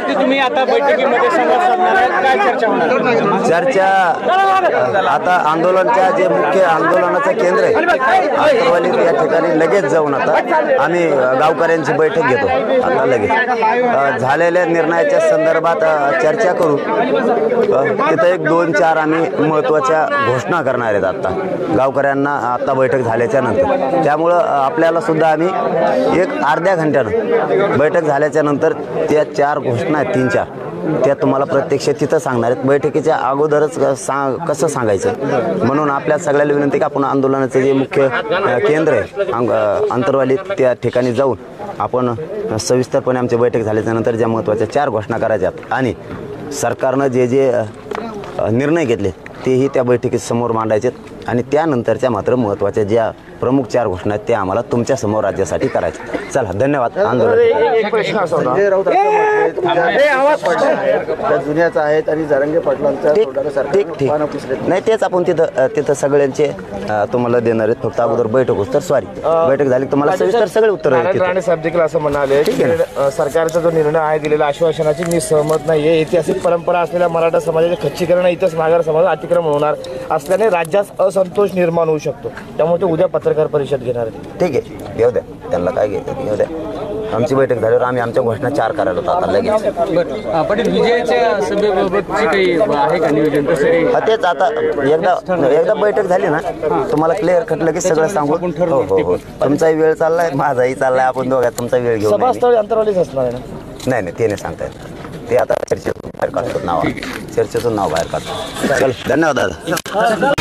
कशावरती तुम्ही आता बैठकीमध्ये संवाद साधणार आहे? काय चर्चा होणार? चर्चा आता आंदोलनाच्या जे मुख्य आंदोलनाचं केंद्र आहे आंतरवाली या ठिकाणी लगेच जाऊन आता आम्ही गावकऱ्यांची बैठक घेतो आता लगेच झालेल्या निर्णयाच्या संदर्भात चर्चा करू। तिथं एक 2-4 आम्ही महत्त्वाच्या घोषणा करणार आहेत आता गावकऱ्यांना आता बैठक झाल्याच्या नंतर। त्यामुळं आपल्याला सुद्धा आम्ही एक अर्ध्या घंट्यानं बैठक झाल्याच्या नंतर त्या 4 घोषणा आहेत 3-4 त्या तुम्हाला प्रत्यक्ष तिथं सांगणार आहेत। बैठकीच्या अगोदरच कसं सांगायचं म्हणून आपल्या सगळ्याला विनंती की आपण आंदोलनाचं जे मुख्य केंद्र आहे अंतरवालीत त्या ठिकाणी जाऊन आपण सविस्तरपणे आमची बैठक झाल्याच्यानंतर ज्या महत्त्वाच्या 4 घोषणा करायच्यात आणि सरकारनं जे जे निर्णय घेतले तेही त्या बैठकीत समोर मांडायचे आणि त्यानंतरच्या मात्र महत्त्वाच्या ज्या प्रमुख 4 घोषणा आहेत त्या आम्हाला तुमच्या समोर राज्यासाठी करायच्या। चला धन्यवाद। आंदोलन एक प्रश्न असा होता जुन्याच आहेत आणि जरांगे पाटलांचा ठीक नाही तेच आपण तिथं सगळ्यांचे तुम्हाला देणार आहेत। फक्त अगोदर बैठक होत तर सॉरी बैठक झाली तुम्हाला सविस्तर सगळे उत्तर राणे साहेब देखील असं म्हणाले की सरकारचा जो निर्णय आहे दिलेला आश्वासनाची मी सहमत नाही आहे। ऐतिहासिक परंपरा असलेल्या मराठा समाजाचे खच्चीकरण इथंच मागार समाज अतिक्रमण होणार असल्याने राज्यात असंतोष निर्माण होऊ शकतो। त्यामुळे ते उद्या पत्रकार परिषद घेणार आहेत। ठीक आहे येऊ द्या त्यांना काय घ्यायचं येऊ द्या। आमची बैठक झाल्यावर आम्ही आमच्या घोषणा 4 करायला होतो आता लगेच। पण विजयाच्या सभेबाबतची काही आहे का नियोजन? तेच आता एकदा बैठक झाली ना तुम्हाला क्लिअर कट लगेच सगळं सांगू। हो तुमचाही वेळ चाललाय माझाही चाललाय आपण दोघात तुमचा वेळ घेऊ। सभास्थळ अंतरवालीच असणार आहे ना? नाही ते नाही सांगता येत ते आता चर्चेतून बाहेर काढतो नाव चर्चेतून नाव बाहेर काढतो। चल धन्यवाद दादा।